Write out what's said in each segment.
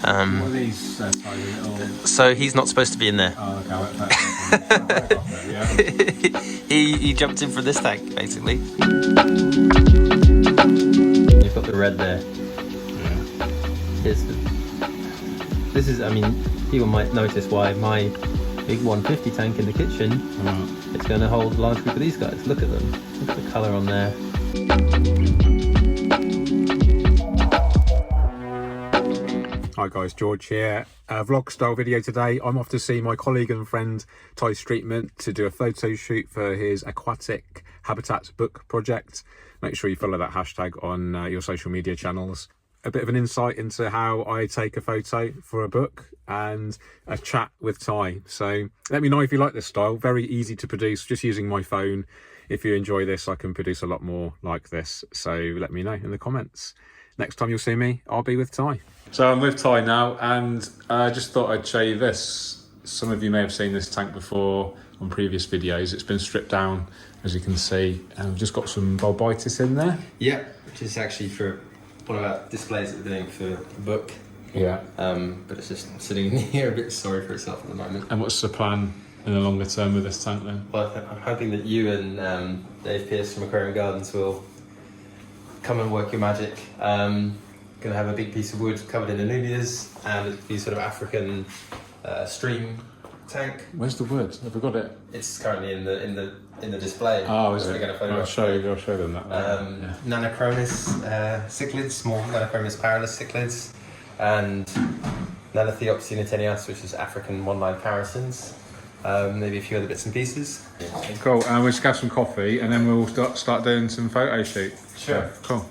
What are these tiny little... So he's not supposed to be in there. Oh, okay, he jumped in for this tank, basically. You've got the red there. Yeah. This is, I mean, people might notice why my big 150 tank in the kitchen, it's going to hold a large group of these guys. Look at them. Look at the colour on there. Hi guys, George here. Vlog style video today. I'm off to see my colleague and friend Tate Treatment to do a photo shoot for his Aquatic Habitat book project. Make sure you follow that hashtag on your social media channels. A bit of an insight into how I take a photo for a book and a chat with Ty. So let me know if you like this style. Very easy to produce, just using my phone. If you enjoy this, I can produce a lot more like this. So let me know in the comments. Next time you'll see me, I'll be with Ty. So I'm with Ty now, and I just thought I'd show you this. Some of you may have seen this tank before on previous videos. It's been stripped down, as you can see, and we've just got some Bolbitis in there. Yeah, which is actually for one of our displays that we're doing for the book. Yeah. But it's just sitting in here a bit sorry for itself at the moment. And what's the plan in the longer term with this tank then? Well, I'm hoping that you and Dave Pearce from Aquarium Gardens will come and work your magic. Gonna have a big piece of wood covered in anubias and a sort of African stream tank. Where's the wood? Have we got it? It's currently in the display. Oh, is it? We're gonna photograph. I'll show them that. Yeah. Nanochromis cichlids, small Nanochromis paralus cichlids, and Nanothiops unitenias, which is African one-line parasins. Maybe a few other bits and pieces. Cool. And we'll just have some coffee, and then we'll start doing some photo shoot. Sure. Cool.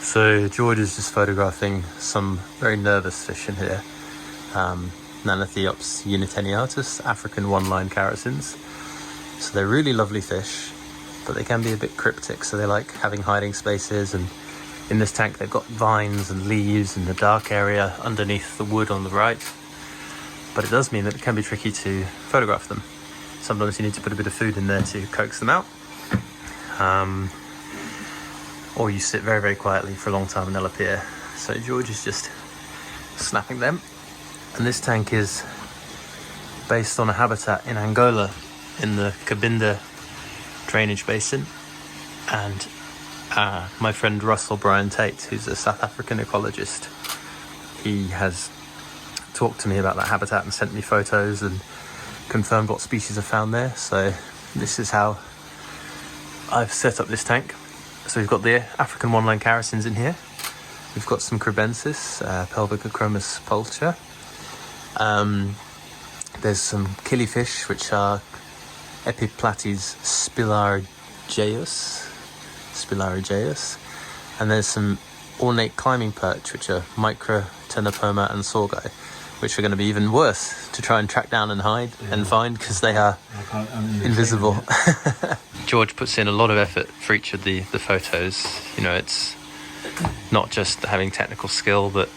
So George is just photographing some very nervous fish in here. Nanothiops uniteniatus, African one-line characins. So they're really lovely fish, but they can be a bit cryptic, so they like having hiding spaces, and in this tank they've got vines and leaves in the dark area underneath the wood on the right. But it does mean that it can be tricky to photograph them. Sometimes you need to put a bit of food in there to coax them out. Or you sit very, very quietly for a long time and they'll appear. So George is just snapping them. And this tank is based on a habitat in Angola in the Cabinda drainage basin. And my friend Russell Brian Tate, who's a South African ecologist, he has talked to me about that habitat and sent me photos and confirmed what species are found there. So this is how I've set up this tank. So we've got the African one-line characins in here. We've got some Crebensis, Pelvicochromous pulcher. There's some killifish, which are Epiplatys spilargyreius. And there's some ornate climbing perch, which are Microtenopoma and Sorgai, which are going to be even worse to try and track down and hide and find, because they are invisible. George puts in a lot of effort for each of the photos. You know, it's not just having technical skill, but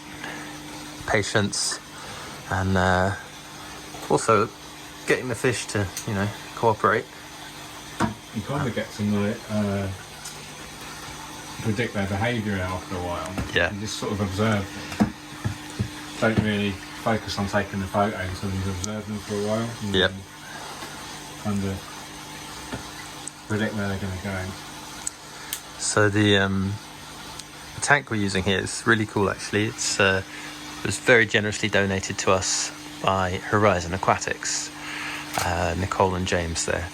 patience, and also getting the fish to, you know, cooperate. You kind of get to like predict their behaviour after a while. Yeah. You just sort of observe them. Don't really focus on taking the photo until you've observed them for a while. Yep. Kind of predict where they're going to go. So the tank we're using here is really cool, actually. It was very generously donated to us by Horizon Aquatics, Nicole and James there.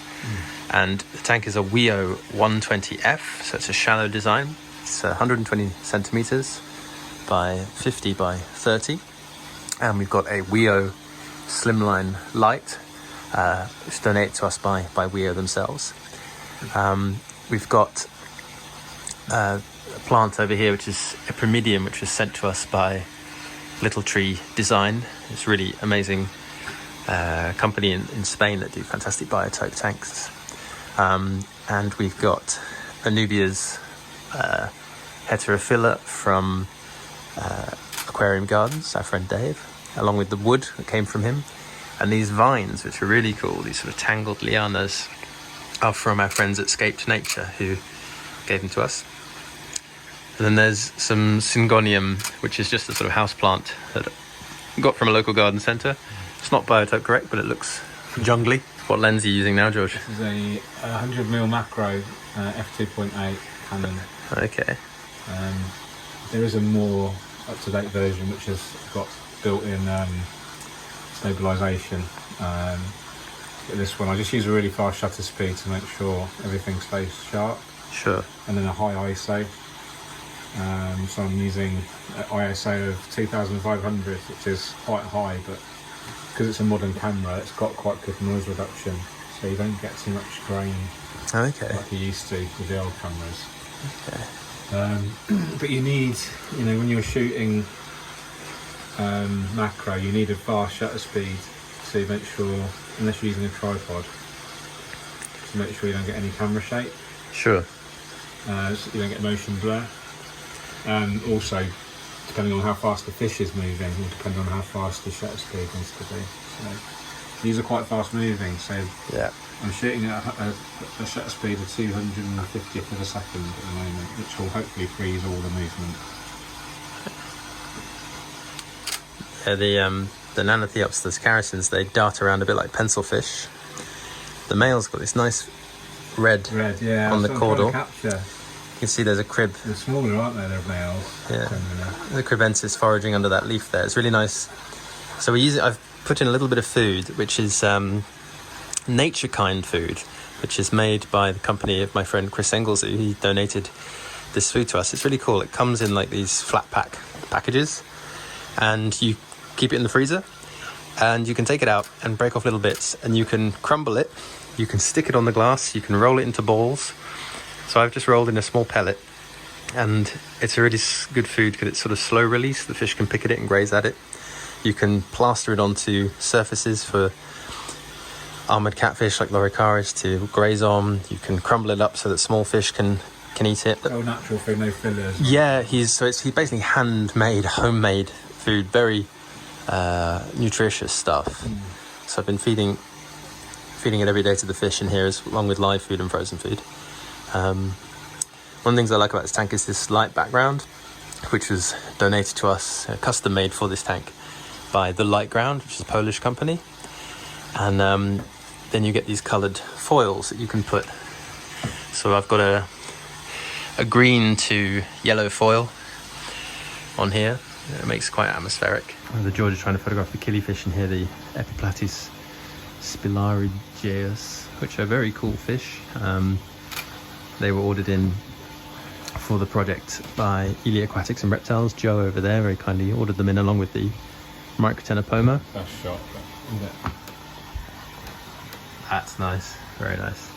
And the tank is a Wio 120F, so it's a shallow design. It's 120 centimeters by 50 by 30. And we've got a Wio Slim LED light, which is donated to us by Wio themselves. We've got a plant over here, which is Epimedium, which was sent to us by Little Tree Design. It's really amazing company in Spain that do fantastic Biotope tanks. And we've got Anubias heterophylla from Aquarium Gardens, our friend Dave, along with the wood that came from him. And these vines, which are really cool, these sort of tangled lianas, are from our friends at Escaped Nature, who gave them to us. And then there's some Syngonium, which is just a sort of house plant that I got from a local garden centre. It's not Biotope correct, but it looks jungly. What lens are you using now, George? This is a 100mm macro f2.8 Tannin. Okay. There is a more up-to-date version which has got built-in stabilisation. But this one, I just use a really fast shutter speed to make sure everything stays sharp. Sure. And then a high ISO. So I'm using an ISO of 2500, which is quite high, but because it's a modern camera, it's got quite good noise reduction, so you don't get too much grain like you used to with the old cameras. But you need, when you're shooting macro, you need a fast shutter speed to make sure, unless you're using a tripod, to make sure you don't get any camera shake. Sure. So you don't get motion blur. And also, depending on how fast the fish is moving, will depend on how fast the shutter speed needs to be. So these are quite fast moving, so yeah. I'm shooting at a shutter speed of 250th of a second at the moment, which will hopefully freeze all the movement. Yeah, the Nanothiops, the characins, they dart around a bit like pencil fish. The male's got this nice red yeah, on the caudal. Capture. You can see there's a crib. They're smaller, aren't they? They're males. Yeah. The cribensis foraging under that leaf there. It's really nice. So we use it. I've put in a little bit of food, which is NatureKind food, which is made by the company of my friend Chris Engels. He donated this food to us. It's really cool. It comes in like these flat pack packages, and you keep it in the freezer, and you can take it out and break off little bits, and you can crumble it. You can stick it on the glass. You can roll it into balls. So I've just rolled in a small pellet, and it's a really good food because it's sort of slow release. The fish can pick at it and graze at it. You can plaster it onto surfaces for armoured catfish like Loricaris to graze on. You can crumble it up so that small fish can eat it. Oh, natural food, no fillers. Yeah, he's basically handmade, homemade food, very nutritious stuff. So I've been feeding it every day to the fish in here, along with live food and frozen food. One of the things I like about this tank is this light background, which was donated to us, custom made for this tank by The Light Ground, which is a Polish company. And then you get these coloured foils that you can put. So I've got a green to yellow foil on here. It makes it quite atmospheric. The George is trying to photograph the killifish in here, the Epiplatys spilargyreius, which are very cool fish. They were ordered in for the project by Ely Aquatics and Reptiles. Joe over there very kindly ordered them in along with the Microtenopoma. That's shot, isn't it? That's nice, very nice.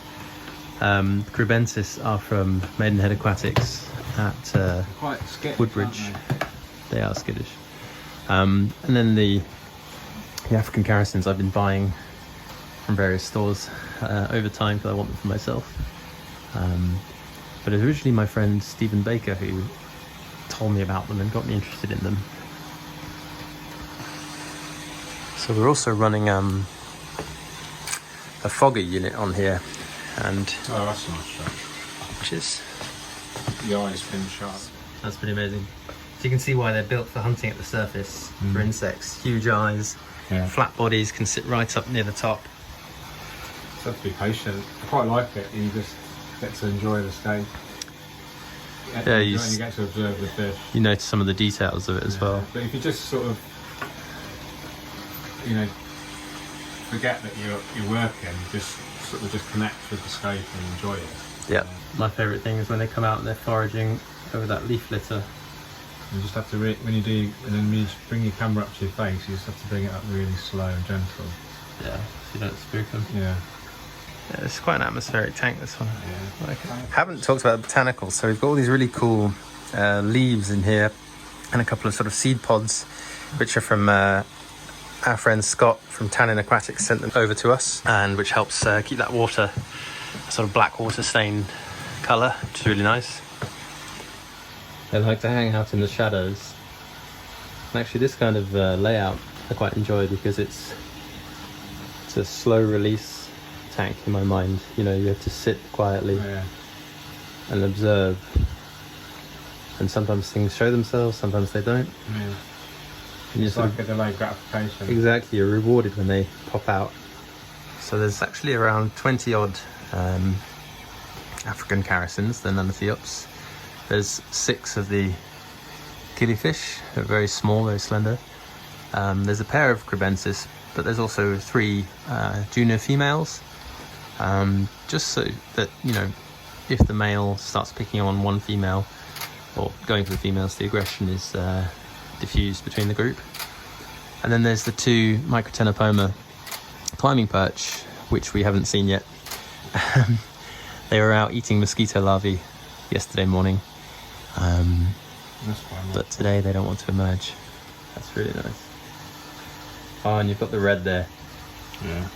Cribensis are from Maidenhead Aquatics at quite skittish, Woodbridge. They are skittish. And then the African characins I've been buying from various stores over time because I want them for myself. But it was originally my friend Stephen Baker who told me about them and got me interested in them. So we're also running a fogger unit on here, and oh, that's a nice shot. which is The eye's been sharp. that's pretty amazing. So you can see why they're built for hunting at the surface for insects. Huge eyes, flat bodies, can sit right up near the top. So have to be patient. I quite like it. You just get to enjoy the scape. Yeah, you get to observe the fish. You notice some of the details of it as well. But if you just sort of, forget that you're working, just sort of just connect with the scape and enjoy it. Yeah. My favourite thing is when they come out and they're foraging over that leaf litter. You just have to, when you do, and then you just bring your camera up to your face, you just have to bring it up really slow and gentle. Yeah, so you don't spook them. Yeah. Yeah, it's quite an atmospheric tank, this one. Yeah. Like, haven't talked about the botanicals, so we've got all these really cool leaves in here and a couple of sort of seed pods, which are from our friend Scott from Tannin Aquatics sent them over to us, and which helps keep that water a sort of black water stain colour, which is really nice. They like to hang out in the shadows. And actually this kind of layout I quite enjoy because it's a slow release tank in my mind. You have to sit quietly and observe and sometimes things show themselves, sometimes they don't. Yeah. And It's like a delayed gratification. Exactly, you're rewarded when they pop out. So there's actually around 20 odd African characins, the Nanothiops. There's 6 of the killifish, they're very small, very slender. There's a pair of cribensis, but there's also 3 junior females. Just so that, you know, if the male starts picking on one female, or going for the females, the aggression is diffused between the group. And then there's the 2 Microtenopoma climbing perch, which we haven't seen yet. They were out eating mosquito larvae yesterday morning, but today they don't want to emerge. That's really nice. Oh, and you've got the red there. Yeah.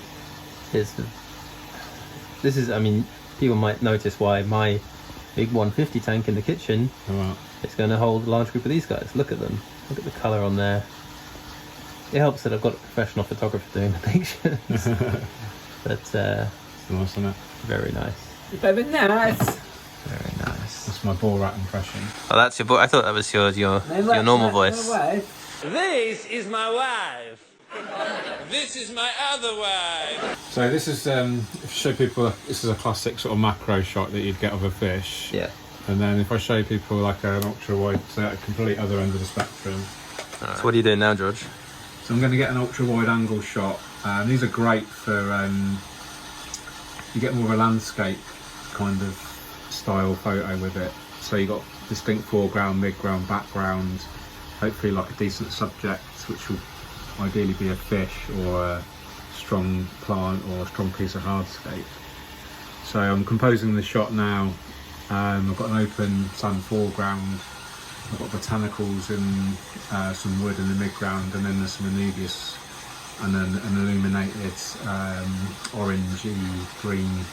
This is, I mean, people might notice why my big 150 tank in the kitchen is going to hold a large group of these guys. Look at them. Look at the colour on there. It helps that I've got a professional photographer doing the pictures. But it's nice, isn't it? very nice. Very nice. Very nice. That's my ball rat impression. Oh, that's your boy. I thought that was your normal voice. This is my wife. This is my other wife. So this is show people. This is a classic sort of macro shot that you'd get of a fish. Yeah. And then if I show people like an ultra wide, so at a complete other end of the spectrum. Right. So what are you doing now, George? So I'm going to get an ultra wide angle shot. These are great for you get more of a landscape kind of style photo with it. So you got distinct foreground, midground, background. Hopefully like a decent subject, which will ideally be a fish or a strong plant or a strong piece of hardscape. So I'm composing the shot now. I've got an open sun foreground. I've got botanicals and some wood in the midground, and then there's some anubias, and then an illuminated orangey green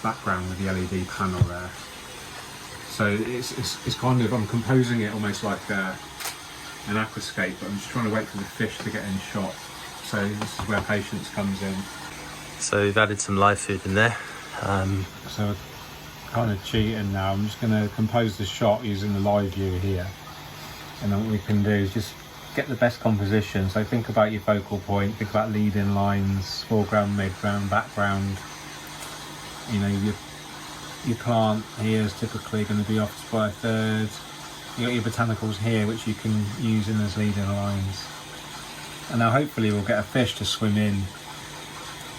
background with the LED panel there. So it's kind of, I'm composing it almost like an aquascape, but I'm just trying to wait for the fish to get in shot. So this is where patience comes in. So you've added some live food in there. So kind of cheating now. I'm just going to compose the shot using the live view here, and then what we can do is just get the best composition. So think about your focal point, think about leading lines, foreground, midground, background. You know, your plant here is typically going to be off by a third. You got your botanicals here, which you can use in as leading lines. And now hopefully we'll get a fish to swim in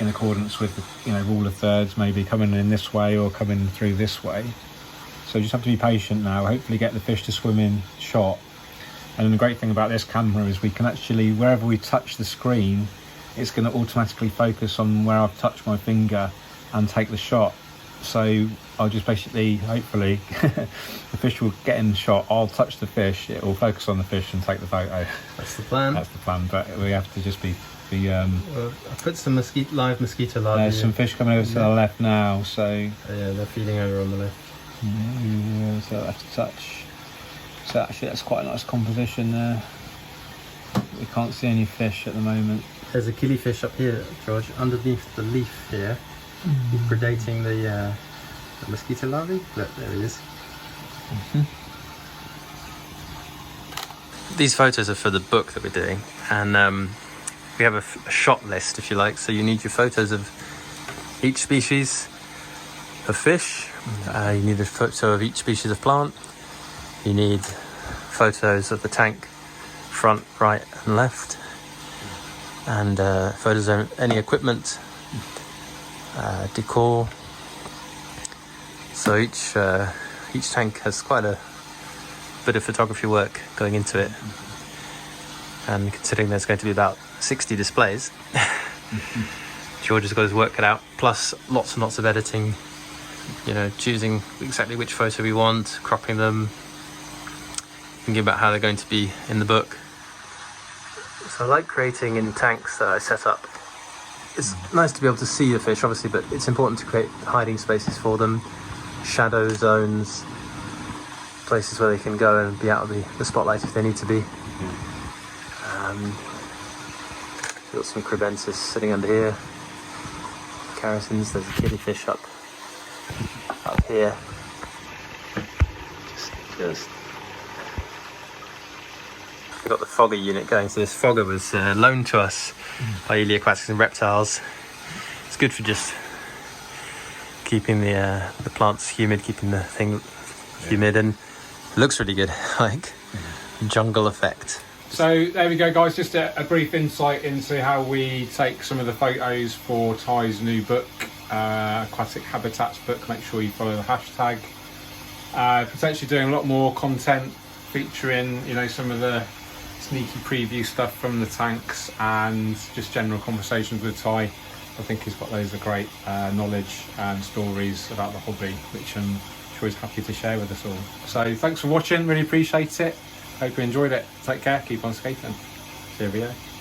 accordance with the, you know, rule of thirds, maybe coming in this way or coming through this way. So you just have to be patient now, hopefully get the fish to swim in shot. And then the great thing about this camera is we can actually, wherever we touch the screen, it's going to automatically focus on where I've touched my finger and take the shot. So I'll just basically, hopefully, the fish will get in the shot, I'll touch the fish, it will focus on the fish and take the photo. That's the plan. That's the plan, but we have to just be well, I put some live mosquito larvae. There's some fish coming over to the left now, so... Oh, yeah, they're feeding over on the left. Yeah, so I have to touch. So actually that's quite a nice composition there. We can't see any fish at the moment. There's a killifish up here, George, underneath the leaf here. He's predating the mosquito larvae. Look, there he is. These photos are for the book that we're doing, and we have a shot list, if you like. So you need your photos of each species of fish. You need a photo of each species of plant. You need photos of the tank, front, right, and left, and photos of any equipment. Decor. So each tank has quite a bit of photography work going into it, and considering there's going to be about 60 displays, George has got his work cut out, plus lots and lots of editing, you know, choosing exactly which photo we want, cropping them, thinking about how they're going to be in the book. So I like creating in tanks that I set up. It's nice to be able to see the fish, obviously, but it's important to create hiding spaces for them, shadow zones, places where they can go and be out of the spotlight if they need to be. We've got some cribensis sitting under here, characins. There's a killifish up here. Just Just we've got the fogger unit going. So this fogger was loaned to us by Ely Aquatics and Reptiles. It's good for just keeping the plants humid, keeping the thing humid, and it looks really good, like jungle effect. So there we go, guys, just a brief insight into how we take some of the photos for Ty's new book, Aquatic Habitats book. Make sure you follow the hashtag. Potentially doing a lot more content featuring, you know, some of the sneaky preview stuff from the tanks and just general conversations with Ty. I think he's got loads of great knowledge and stories about the hobby, which I'm sure he's happy to share with us all. So thanks for watching, really appreciate it. Hope you enjoyed it. Take care, keep on skating. See you, video.